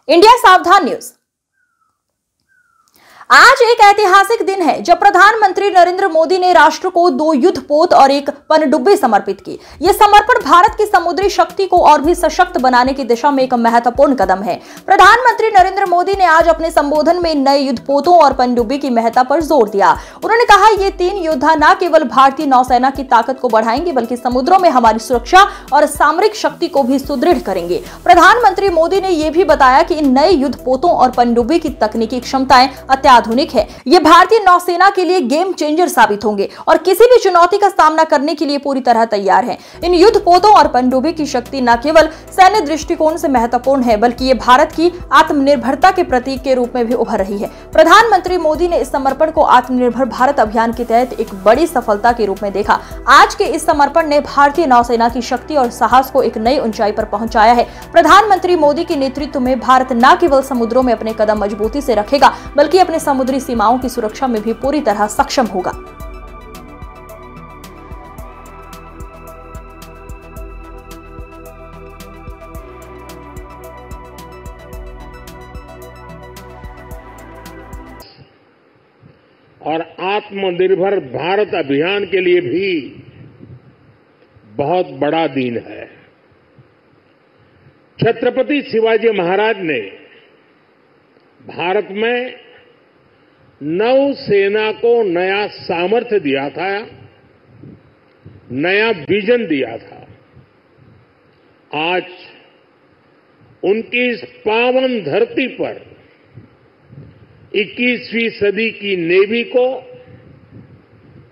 India सावधान news. आज एक ऐतिहासिक दिन है जब प्रधानमंत्री नरेंद्र मोदी ने राष्ट्र को 2 युद्धपोत और एक पनडुब्बी समर्पित की। यह समर्पण भारत की समुद्री शक्ति को और भी सशक्त बनाने की दिशा में एक महत्वपूर्ण कदम है। प्रधानमंत्री नरेंद्र मोदी ने आज अपने संबोधन में नए युद्धपोतों और पनडुब्बी की महत्ता पर जोर दिया। उन्होंने कहा, ये 3 योद्धा न केवल भारतीय नौसेना की ताकत को बढ़ाएंगे बल्कि समुद्रों में हमारी सुरक्षा और सामरिक शक्ति को भी सुदृढ़ करेंगे। प्रधानमंत्री मोदी ने यह भी बताया कि इन नए युद्धपोतों और पनडुब्बी की तकनीकी क्षमताएं अत्याधुनिक है। ये भारतीय नौसेना के लिए गेम चेंजर साबित होंगे और किसी भी चुनौती का सामना करने के लिए पूरी तरह तैयार हैं। इन युद्धपोतों और पनडुब्बी की शक्ति न केवल सैन्य दृष्टिकोण से महत्वपूर्ण है बल्कि ये भारत की आत्मनिर्भरता के प्रतीक के रूप में भी उभर रही है। प्रधानमंत्री मोदी ने इस समर्पण को आत्मनिर्भर भारत अभियान के तहत एक बड़ी सफलता के रूप में देखा। आज के इस समर्पण ने भारतीय नौसेना की शक्ति और साहस को एक नई ऊंचाई पर पहुंचाया है। प्रधानमंत्री मोदी के नेतृत्व में भारत न केवल समुद्रों में अपने कदम मजबूती से रखेगा बल्कि अपने समुद्री सीमाओं की सुरक्षा में भी पूरी तरह सक्षम होगा। और आत्मनिर्भर भारत अभियान के लिए भी बहुत बड़ा दिन है। छत्रपति शिवाजी महाराज ने भारत में नौसेना को नया सामर्थ्य दिया था, नया विजन दिया था। आज उनकी इस पावन धरती पर 21वीं सदी की नेवी को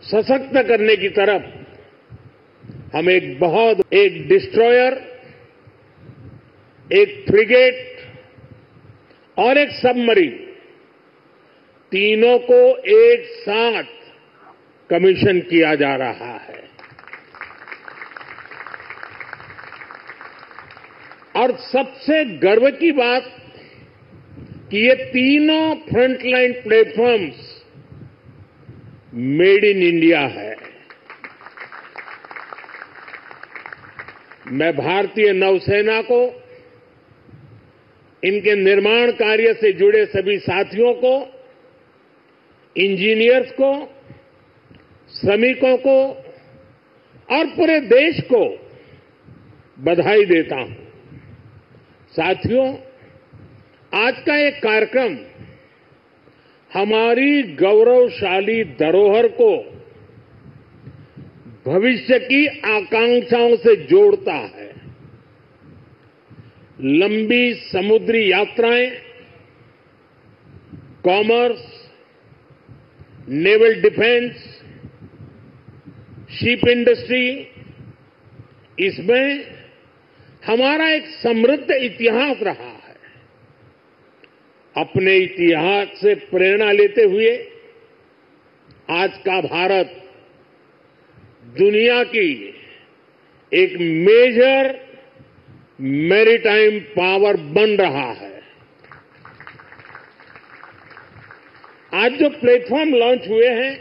सशक्त करने की तरफ हम एक डिस्ट्रॉयर, एक फ्रिगेट और एक सबमरीन, तीनों को एक साथ कमीशन किया जा रहा है। और सबसे गर्व की बात कि ये तीनों frontline platforms made in India है। मैं भारतीय नौसेना को, इनके निर्माण कार्य से जुड़े सभी साथियों को, इंजीनियर्स को, श्रमिकों को और पूरे देश को बधाई देता हूं। साथियों, आज का एक कार्यक्रम हमारी गौरवशाली धरोहर को भविष्य की आकांक्षाओं से जोड़ता है। लंबी समुद्री यात्राएं, commerce, naval defence, ship industry, इसमें हमारा एक समृद्ध इतिहास रहा है। अपने इतिहास से प्रेरणा लेते हुए आज का भारत दुनिया की एक मेजर मैरीटाइम पावर बन रहा है। आज जो प्लेटफॉर्म लॉन्च हुए हैं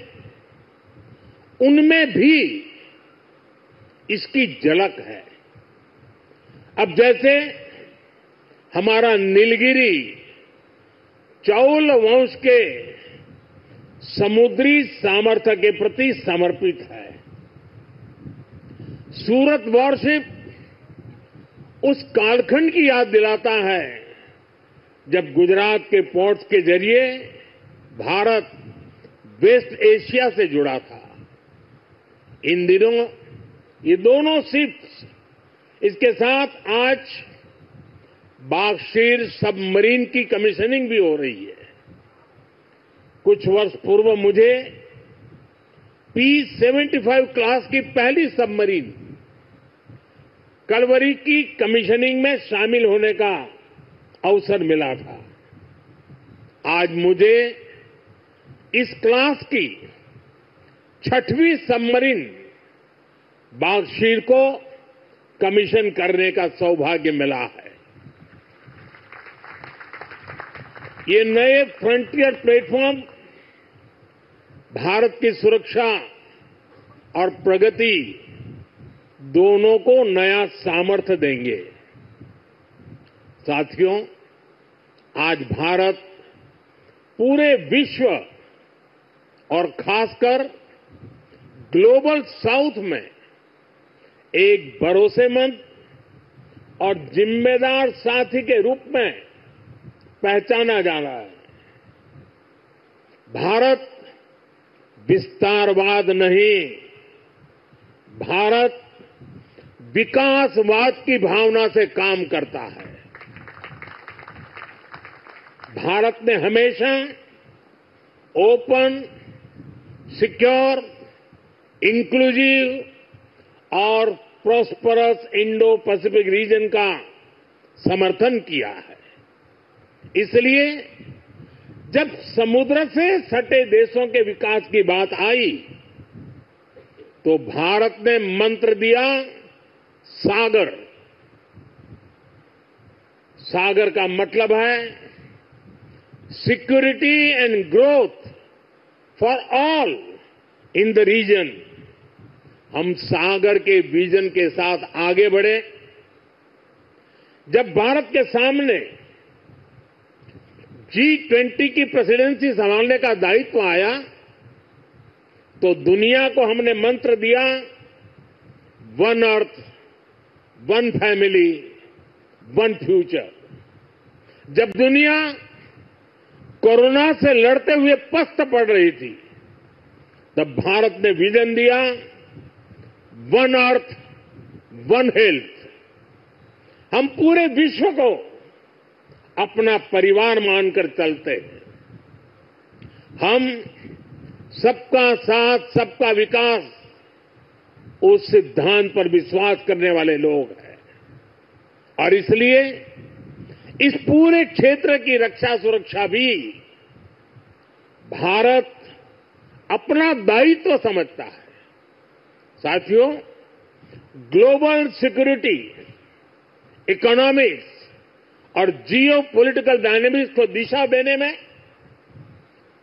उनमें भी इसकी झलक है। अब जैसे हमारा नीलगिरी चौल वंश के समुद्री सामर्थ्य के प्रति समर्पित है। सूरत वॉरशिप उस कालखंड की याद दिलाता है जब गुजरात के पोर्ट्स के जरिए भारत वेस्ट एशिया से जुड़ा था। इन दिनों ये दोनों शिप्स, इसके साथ आज बागशीर सबमरीन की कमीशनिंग भी हो रही है। कुछ वर्ष पूर्व मुझे P-75 क्लास की पहली सबमरीन कलवरी की कमीशनिंग में शामिल होने का अवसर मिला था। आज मुझे इस क्लास की 6वीं सबमरीन बागशीर को कमीशन करने का सौभाग्य मिला है। ये नए फ्रंटियर प्लेटफॉर्म भारत की सुरक्षा और प्रगति दोनों को नया सामर्थ्य देंगे। साथियों, आज भारत पूरे विश्व और खासकर ग्लोबल साउथ में एक भरोसेमंद और जिम्मेदार साथी के रूप में पहचाना जा रहा है। भारत विस्तारवाद नहीं, भारत विकासवाद की भावना से काम करता है। भारत ने हमेशा ओपन, सिक्योर, इंक्लूसिव और प्रॉस्परस इंडो पैसिफिक रीजन का समर्थन किया है। इसलिए जब समुद्र से सटे देशों के विकास की बात आई तो भारत ने मंत्र दिया सागर। सागर का मतलब है security and growth for all in the region. हम सागर के विजन के साथ आगे बढ़े। जब भारत के सामने G20 की प्रेसिडेंसी संभालने का दायित्व आया तो दुनिया को हमने मंत्र दिया one earth, one family, one future. जब दुनिया कोरोना से लड़ते हुए पस्त पड़ रही थी तब भारत ने विजन दिया वन अर्थ, वन हेल्थ। हम पूरे विश्व को अपना परिवार मानकर चलते हैं। हम सबका साथ, सबका विकास उस सिद्धांत पर विश्वास करने वाले लोग हैं और इसलिए इस पूरे क्षेत्र की रक्षा सुरक्षा भी भारत अपना दायित्व समझता है। साथियों, ग्लोबल सिक्योरिटी, इकोनॉमिक्स और जियो पॉलिटिकल डायनेमिक्स को दिशा देने में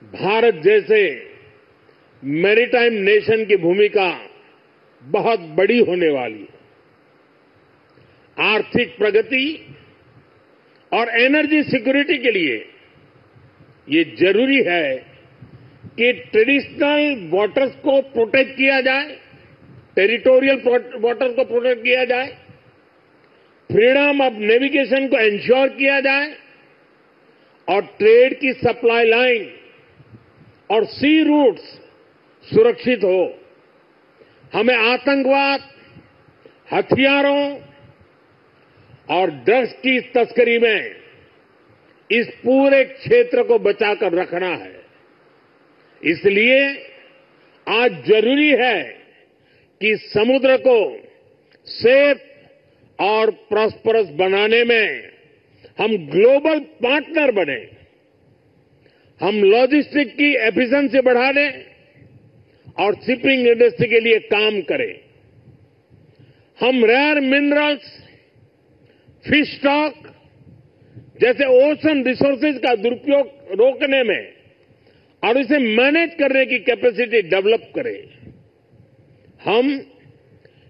भारत जैसे मैरीटाइम नेशन की भूमिका बहुत बड़ी होने वाली है। आर्थिक प्रगति और एनर्जी सिक्योरिटी के लिए ये जरूरी है कि ट्रेडिशनल वाटर्स को प्रोटेक्ट किया जाए, टेरिटोरियल वाटर्स को प्रोटेक्ट किया जाए, फ्रीडम ऑफ नेविगेशन को एंश्योर किया जाए और ट्रेड की सप्लाई लाइन और सी रूट्स सुरक्षित हो। हमें आतंकवाद, हथियारों और ड्रग्स की तस्करी में इस पूरे क्षेत्र को बचाकर रखना है। इसलिए आज जरूरी है कि समुद्र को सेफ और प्रॉस्परस बनाने में हम ग्लोबल पार्टनर बने। हम लॉजिस्टिक की एफिशिएंसी बढ़ाने और शिपिंग इंडस्ट्री के लिए काम करें। हम रेयर मिनरल्स, फिश स्टॉक जैसे ओशन रिसोर्सेज का दुरुपयोग रोकने में और इसे मैनेज करने की कैपेसिटी डेवलप करें। हम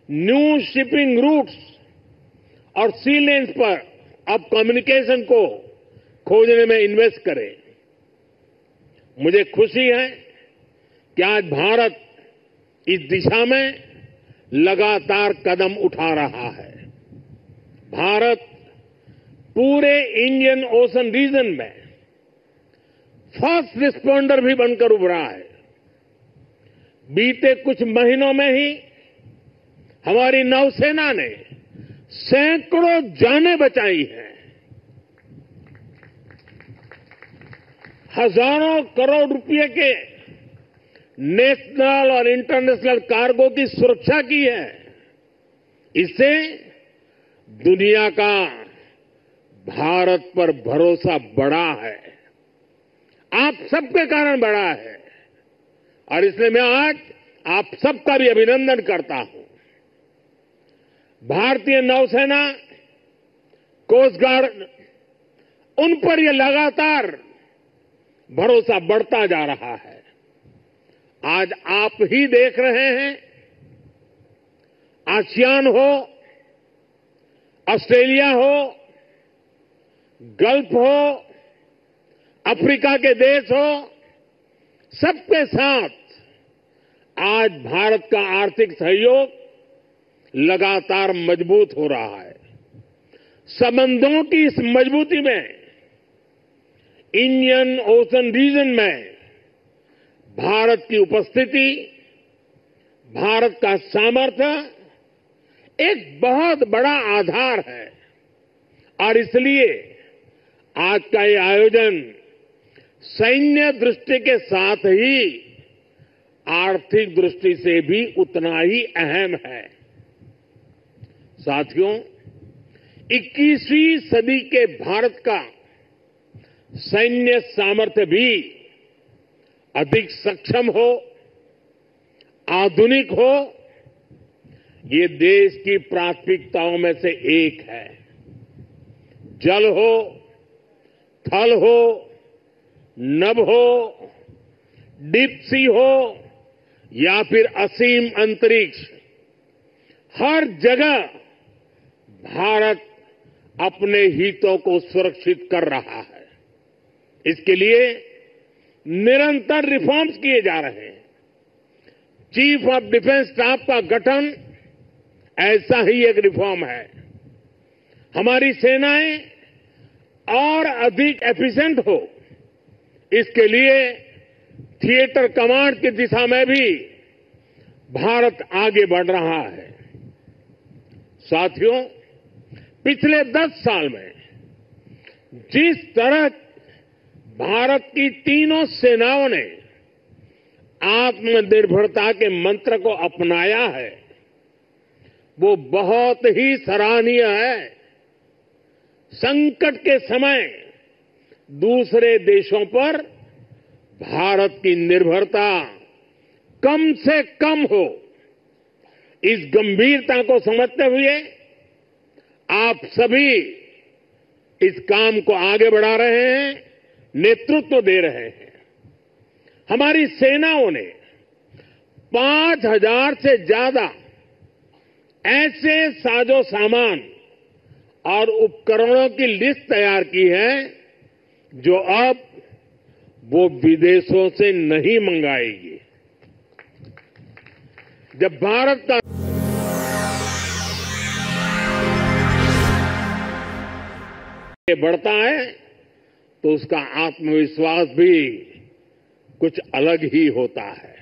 न्यू शिपिंग रूट्स और सी लेन्स पर अब कम्युनिकेशन को खोजने में इन्वेस्ट करें। मुझे खुशी है कि आज भारत इस दिशा में लगातार कदम उठा रहा है। भारत पूरे इंडियन ओशन रीजन में फर्स्ट रिस्पॉन्डर भी बनकर उभरा है। बीते कुछ महीनों में ही हमारी नौसेना ने सैकड़ों जानें बचाई हैं। हजारों करोड़ रुपए के नेशनल और इंटरनेशनल कार्गो की सुरक्षा की है। इससे दुनिया का भारत पर भरोसा बढ़ा है, आप सबके कारण बढ़ा है और इसलिए मैं आज आप सबका भी अभिनंदन करता हूं। भारतीय नौसेना, कोस्ट गार्ड, उन पर यह लगातार भरोसा बढ़ता जा रहा है। आज आप ही देख रहे हैं, आसियान हो, ऑस्ट्रेलिया हो, गल्फ हो, अफ्रीका के देश हो, सबके साथ आज भारत का आर्थिक सहयोग लगातार मजबूत हो रहा है। संबंधों की इस मजबूती में इंडियन ओशन रीजन में भारत की उपस्थिति, भारत का सामर्थ्य एक बहुत बड़ा आधार है और इसलिए आज का ये आयोजन सैन्य दृष्टि के साथ ही आर्थिक दृष्टि से भी उतना ही अहम है। साथियों, 21वीं सदी के भारत का सैन्य सामर्थ्य भी अधिक सक्षम हो, आधुनिक हो, ये देश की प्राथमिकताओं में से एक है। जल हो, थल हो, नभ हो, डीप सी हो या फिर असीम अंतरिक्ष, हर जगह भारत अपने हितों को सुरक्षित कर रहा है। इसके लिए निरंतर रिफॉर्म्स किए जा रहे हैं। चीफ ऑफ डिफेंस स्टाफ का गठन ऐसा ही एक रिफॉर्म है। हमारी सेनाएं और अधिक एफिशिएंट हो, इसके लिए थिएटर कमांड की दिशा में भी भारत आगे बढ़ रहा है। साथियों, पिछले 10 साल में जिस तरह भारत की तीनों सेनाओं ने आत्मनिर्भरता के मंत्र को अपनाया है, वो बहुत ही सराहनीय है। संकट के समय दूसरे देशों पर भारत की निर्भरता कम से कम हो, इस गंभीरता को समझते हुए आप सभी इस काम को आगे बढ़ा रहे हैं, नेतृत्व दे रहे हैं। हमारी सेनाओं ने 5,000 से ज्यादा ऐसे साजो सामान और उपकरणों की लिस्ट तैयार की है जो अब वो विदेशों से नहीं मंगाएगी। जब भारत का बढ़ता है तो उसका आत्मविश्वास भी कुछ अलग ही होता है।